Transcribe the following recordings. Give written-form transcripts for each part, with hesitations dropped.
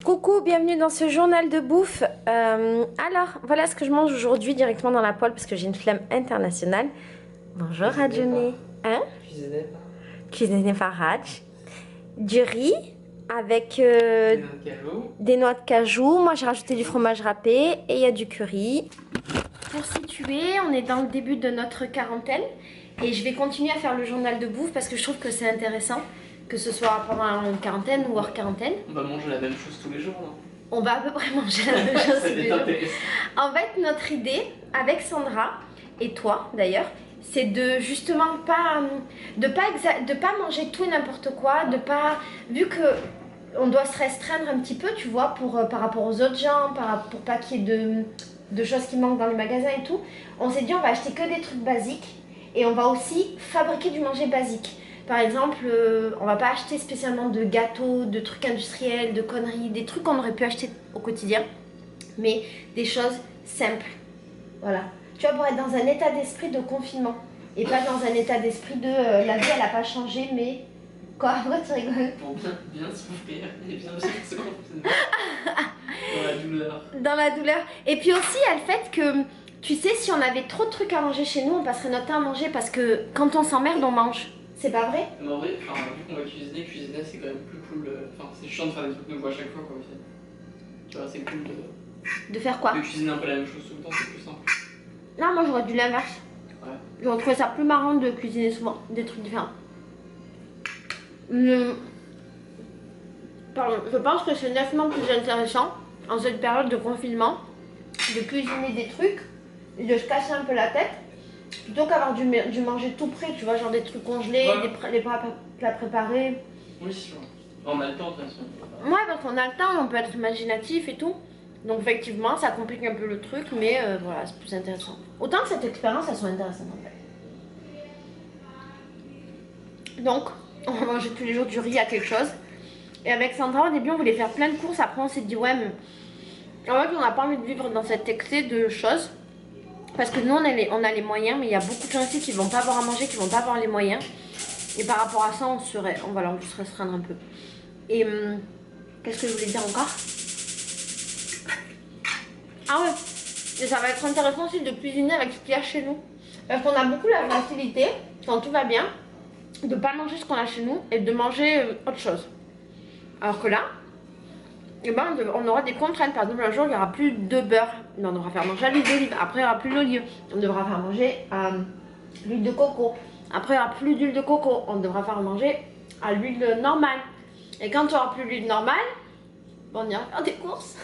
Coucou, bienvenue dans ce journal de bouffe. Alors, voilà ce que je mange aujourd'hui directement dans la poêle parce que j'ai une flemme internationale. Bonjour Radjouni. Hein? Cuisiné par Raj. Du riz avec des noix de cajou. Moi j'ai rajouté du fromage râpé et il y a du curry. Pour situer, on est dans le début de notre quarantaine et je vais continuer à faire le journal de bouffe parce que je trouve que c'est intéressant. Que ce soit pendant une quarantaine ou hors quarantaine. On va manger la même chose tous les jours, non? On va à peu près manger la même chose tous les jours. Intéressant. En fait, notre idée, avec Sandra, et toi d'ailleurs, c'est de justement pas manger tout et n'importe quoi, de pas, vu que on doit se restreindre un petit peu, tu vois, par rapport aux autres gens, pour pas qu'il y ait de choses qui manquent dans les magasins et tout, on s'est dit on va acheter que des trucs basiques et on va aussi fabriquer du manger basique. Par exemple, on va pas acheter spécialement de gâteaux, de trucs industriels, de conneries, des trucs qu'on aurait pu acheter au quotidien, mais des choses simples. Voilà. Tu vois, pour être dans un état d'esprit de confinement et pas dans un état d'esprit de la vie elle a pas changé, mais quoi? Pourquoi tu rigoles? Pour bien souffrir et bien vivre ce confinement. Dans la douleur. Dans la douleur. Et puis aussi, il y a le fait que, tu sais, si on avait trop de trucs à manger chez nous, on passerait notre temps à manger parce que quand on s'emmerde, on mange. C'est pas vrai? Mais en vrai, vu qu'on va cuisiner c'est quand même plus cool. Enfin, c'est chiant de faire des trucs nouveaux à chaque fois, quoi, aussi. Tu vois, c'est cool De faire quoi? de cuisiner un peu la même chose tout le temps, c'est plus simple. Non, moi j'aurais dû l'inverse. Ouais. J'aurais trouvé ça plus marrant de cuisiner souvent des trucs différents. Pardon, je pense que c'est nettement plus intéressant en cette période de confinement de cuisiner des trucs et de se casser un peu la tête plutôt qu'avoir du manger tout prêt, tu vois, genre des trucs congelés, Ouais. des plats préparés. Oui, sûr. On a le temps de toute façon. Ouais, parce qu'on a le temps, on peut être imaginatif et tout. Donc effectivement, ça complique un peu le truc, mais voilà, c'est plus intéressant. Autant que cette expérience, elle soit intéressante en fait. Donc, on va manger tous les jours du riz à quelque chose. Et avec Sandra, au début, on voulait faire plein de courses. Après, on s'est dit, ouais, mais en fait, on n'a pas envie de vivre dans cet excès de choses. Parce que nous, on a les moyens, mais il y a beaucoup de gens ici qui vont pas avoir à manger, qui vont pas avoir les moyens. Et par rapport à ça, on va se restreindre un peu. Et qu'est-ce que je voulais dire encore? Ah ouais, et ça va être intéressant aussi de cuisiner avec ce qu'il y a chez nous. Parce qu'on a beaucoup la facilité, quand tout va bien, de pas manger ce qu'on a chez nous et de manger autre chose. Alors que là, eh ben, on aura des contraintes. Par exemple, un jour, il n'y aura plus de beurre. On devra faire manger à l'huile d'olive. Après, il n'y aura plus d'olive. On devra faire manger à l'huile de coco. Après, il n'y aura plus d'huile de coco. On devra faire manger à l'huile normale. Et quand il n'y aura plus d'huile normale, on ira faire des courses.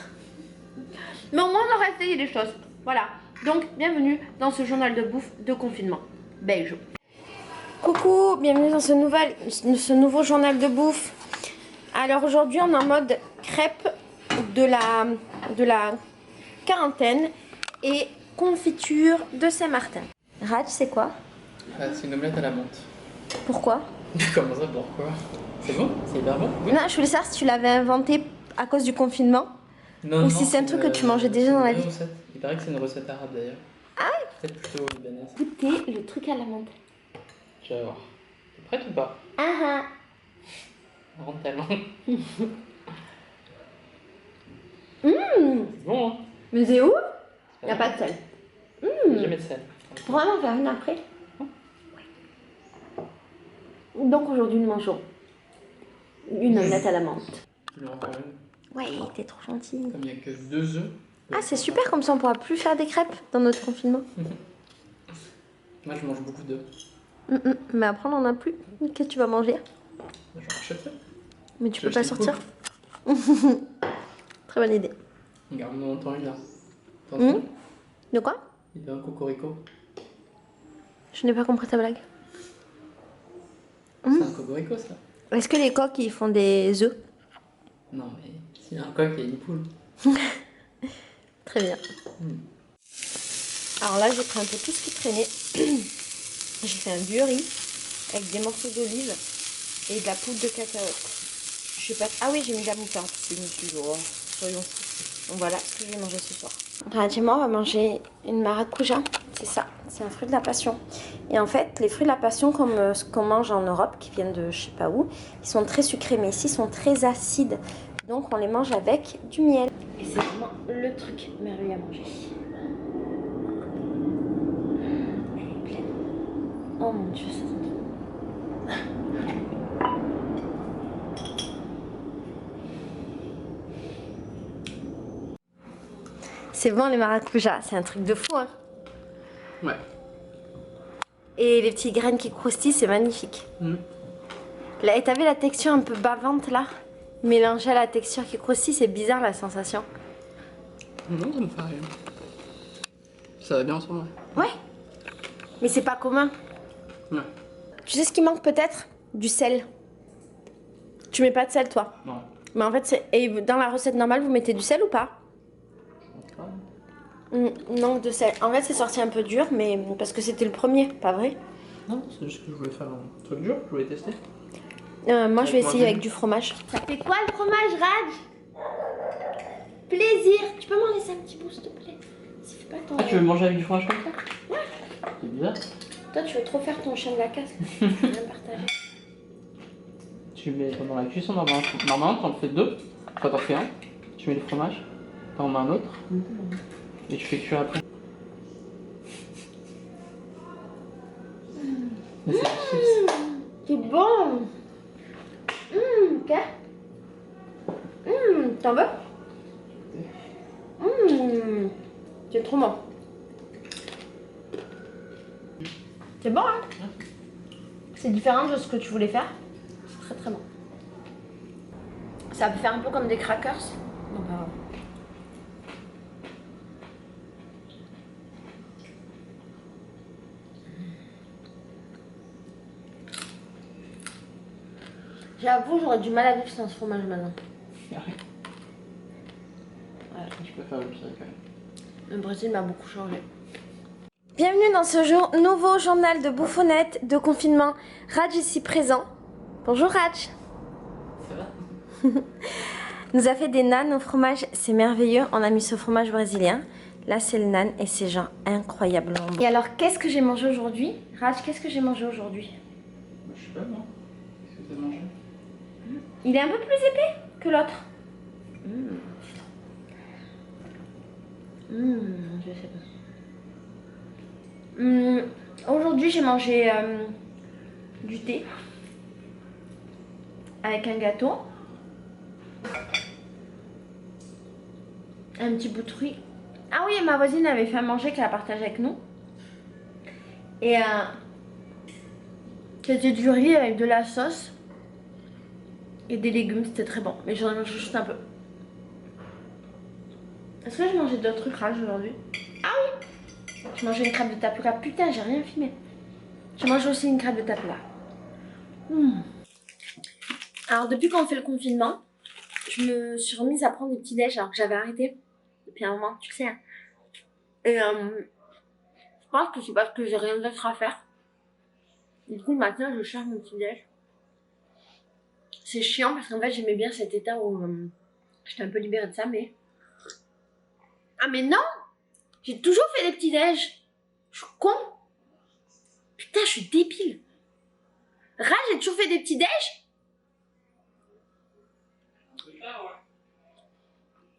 Mais au moins, on aura essayé des choses. Voilà. Donc, bienvenue dans ce journal de bouffe de confinement. Belge. Coucou, bienvenue dans ce nouveau journal de bouffe. Alors aujourd'hui on est en mode crêpes de la quarantaine et confiture de Saint-Martin. Raj, c'est quoi? C'est une omelette à la menthe. Pourquoi? Comment ça, pourquoi? C'est bon? C'est hyper bon? Oui. Non, je voulais savoir si tu l'avais inventé à cause du confinement Non, ou si c'est un truc que tu mangeais déjà dans la vie. Recette. Il paraît que c'est une recette arabe d'ailleurs. Ah oui? Peut-être plutôt libanaise. Goûtez le truc à la menthe. Tu vas voir. T'es prête ou pas? Ah ah. Rentre ta langue. C'est bon, hein? Mais c'est ouf. Il n'y a pas de sel. Jamais de sel. Pour vraiment faire une après. Donc aujourd'hui nous mangeons une omelette à la menthe. Tu veux en faire une? Ouais, t'es trop gentil. Comme il n'y a que 2 œufs. Ah, c'est super, comme ça on pourra plus faire des crêpes dans notre confinement. Moi je mange beaucoup d'œufs. Mais après on en a plus. Qu'est-ce que tu vas manger? J'en achèterai. Mais tu Je peux vais pas acheter sortir. Très bonne idée. Regarde, on entend une là. Attention. De quoi? Il fait un cocorico. Je n'ai pas compris ta blague. C'est un cocorico ça? Est-ce que les coqs ils font des œufs? Non mais s'il y a un coq, il y a une poule. Très bien. Alors là j'ai pris un peu tout ce qui traînait. J'ai fait un vieux riz avec des morceaux d'olive et de la poudre de cacahuète. Je sais pas. Ah oui, j'ai mis de la moutarde. Je me suis dit, oh, soyons fous. Donc voilà ce que je vais manger ce soir. Moi, on va manger une maracuja. C'est ça, c'est un fruit de la passion. Et en fait, les fruits de la passion, comme ce qu'on mange en Europe, qui viennent de je sais pas où, ils sont très sucrés, mais ici, ils sont très acides. Donc on les mange avec du miel. Et c'est vraiment le truc merveilleux à manger. Elle est pleine. Oh mon dieu, ça sent trop. C'est bon les maracujas, c'est un truc de fou hein. Ouais. Et les petites graines qui croustillent, c'est magnifique. Là, et t'as vu la texture un peu bavante là? Mélangée à la texture qui croustille, c'est bizarre la sensation. Non, ça me fait rien. Ça va bien ensemble. Ouais. Mais c'est pas commun. Ouais. Tu sais ce qui manque peut-être? Du sel. Tu mets pas de sel toi? Non. Mais en fait, et dans la recette normale, vous mettez du sel ou pas? Non, de sel. En fait, c'est sorti un peu dur, mais parce que c'était le premier, pas vrai? Non, c'est juste que je voulais faire un truc dur, je voulais tester. Moi, je vais essayer avec du fromage. Ça fait quoi le fromage, Raj? Plaisir. Tu peux m'en laisser un petit bout, s'il te plaît? Ça fait pas ton... Ah, tu veux manger avec du fromage comme ça? Ouais. C'est bizarre. Toi, tu veux trop faire ton chien de la casse. Tu veux rien partager. Tu mets pendant la cuisson, normalement, t'en fais deux. Toi, t'en fais un. Tu mets le fromage, t'en mets un autre. Et tu fais cuire après. Mais c'est du chips. C'est bon. Ok. T'en veux? C'est trop bon. C'est bon, hein? C'est différent de ce que tu voulais faire. C'est très très bon. Ça peut faire un peu comme des crackers. Non, pas vraiment. J'avoue, j'aurais du mal à vivre sans ce fromage maintenant. Ouais. Je préfère le pire quand même. Le Brésil m'a beaucoup changé. Bienvenue dans ce nouveau journal de bouffonnette de confinement. Raj ici présent. Bonjour Raj. Ça va? Nous a fait des nanes au fromage, c'est merveilleux. On a mis ce fromage brésilien. Là c'est le nan et c'est genre incroyablement bon. Et alors qu'est-ce que j'ai mangé aujourd'hui? Raj, qu'est-ce que j'ai mangé aujourd'hui? Je sais pas moi. Qu'est-ce que t'as mangé? Il est un peu plus épais que l'autre. Je sais pas. Aujourd'hui j'ai mangé du thé avec un gâteau, un petit bout de fruits. Ah oui, ma voisine avait fait à manger qu'elle a partagé avec nous. Et c'était du riz avec de la sauce et des légumes, c'était très bon. Mais j'en ai mangé juste un peu. Est-ce que j'ai mangé d'autres trucs rages aujourd'hui? Ah oui! J'ai mangé une crêpe de tapioca. Putain, j'ai rien filmé. J'ai mangé aussi une crêpe de tapioca. Alors, depuis qu'on fait le confinement, je me suis remise à prendre des petits déj alors que j'avais arrêté depuis un moment, tu sais. Hein. Et je pense que c'est parce que j'ai rien d'autre à faire. Du coup, le matin, je cherche mon petit déj. C'est chiant parce qu'en fait, j'aimais bien cet état où j'étais un peu libérée de ça, mais... Ah, mais non! J'ai toujours fait des petits déj. Je suis con. Putain, je suis débile. Raj, j'ai toujours fait des petits déj.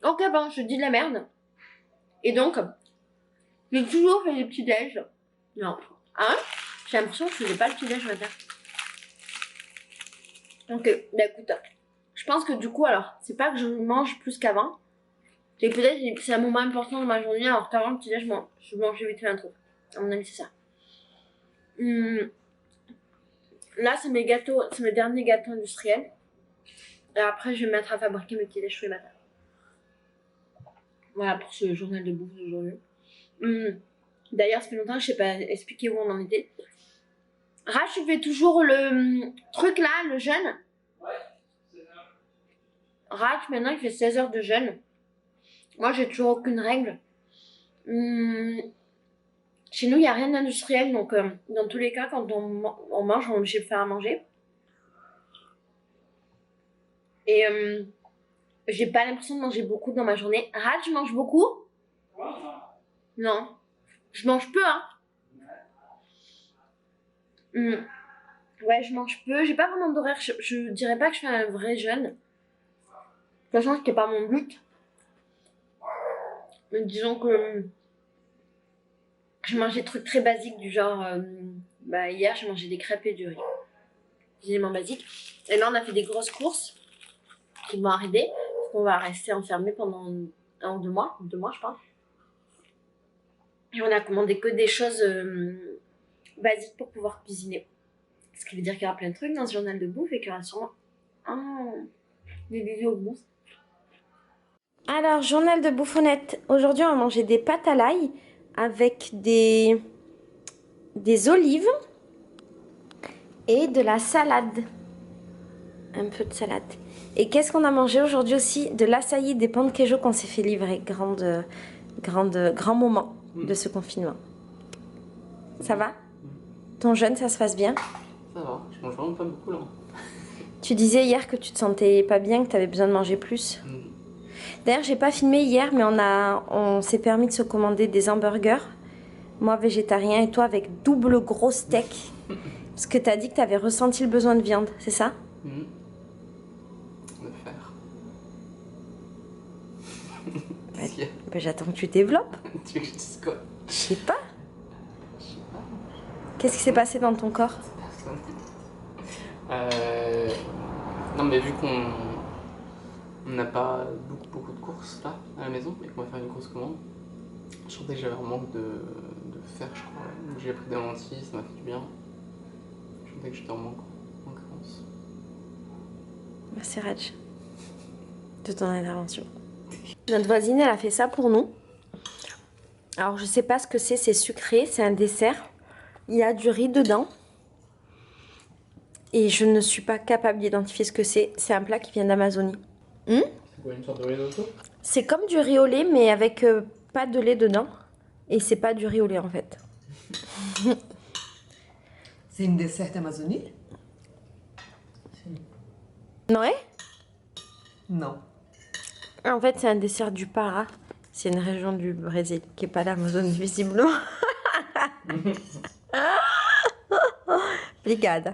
Ok, bon, je dis de la merde. Et donc, j'ai toujours fait des petits déj. Non. Hein? J'ai l'impression que je faisais pas le petit déj le matin. Ok, bah écoute, je pense que du coup, alors, c'est pas que je mange plus qu'avant. C'est peut-être que c'est un moment important de ma journée, alors qu'avant le petit déj, je mangeais vite fait un truc. À mon avis, c'est ça. Là, c'est mes gâteaux, c'est mes derniers gâteaux industriels. Et après, je vais me mettre à fabriquer mes petits déj tous les matins. Voilà pour ce journal de bouffe d'aujourd'hui. D'ailleurs, ça fait longtemps que je sais pas expliquer où on en était. Rach, tu fais toujours le truc là, le jeûne? Ouais, 16 heures. Rach, maintenant, il fait 16 heures de jeûne. Moi, j'ai toujours aucune règle. Chez nous, il n'y a rien d'industriel, donc dans tous les cas, quand on mange, on est obligé de faire à manger. Et j'ai pas l'impression de manger beaucoup dans ma journée. Rach, je mange beaucoup? Ouais. Non. Je mange peu, hein. Ouais, je mange peu. J'ai pas vraiment d'horaire. Je dirais pas que je fais un vrai jeûne. façon, c'était pas mon but. Mais disons que je mangeais des trucs très basiques du genre... hier, j'ai mangé des crêpes et du riz. Des éléments basiques. Et là, on a fait des grosses courses qui vont arriver. On va rester enfermés pendant 1 ou 2 mois. 2 mois, je pense. Et on a commandé que des choses basiques pour pouvoir cuisiner. Ce qui veut dire qu'il y aura plein de trucs dans ce journal de bouffe et qu'il y aura sûrement des vidéos bouffe. Alors, journal de bouffonnette. Aujourd'hui, on va manger des pâtes à l'ail avec des olives et de la salade. Un peu de salade. Et qu'est-ce qu'on a mangé aujourd'hui aussi? De l'açaï, des panquejo qu'on s'est fait livrer. Grand moment de ce confinement. Ça va? Ton jeûne, ça se passe bien? Ça va, je mange vraiment pas beaucoup là. Tu disais hier que tu te sentais pas bien, que tu avais besoin de manger plus. D'ailleurs, j'ai pas filmé hier, mais on s'est permis de se commander des hamburgers. Moi, végétarien, et toi, avec double gros steak. Parce que tu as dit que tu avais ressenti le besoin de viande, c'est ça? De faire. J'attends que tu développes. Tu veux que je dise quoi? Je sais pas. Qu'est-ce qui s'est passé dans ton corps? Non, mais vu qu'on n'a pas beaucoup de courses là à la maison et qu'on va faire une grosse commande, je sentais que j'avais un manque de fer, je crois. Donc j'ai pris des lentilles, ça m'a fait du bien. Je sentais que j'étais en manque, en carence. Merci Raj de ton intervention. Notre voisine, elle a fait ça pour nous. Alors, je sais pas ce que c'est sucré, c'est un dessert. Il y a du riz dedans. Et je ne suis pas capable d'identifier ce que c'est. C'est un plat qui vient d'Amazonie. C'est quoi, une sorte de risotto? C'est comme du riz au lait, mais avec pas de lait dedans. Et c'est pas du riz au lait en fait. C'est une dessert Amazonie? Ouais? Non. En fait, c'est un dessert du Pará. C'est une région du Brésil qui est pas l'Amazonie visiblement. Obrigada.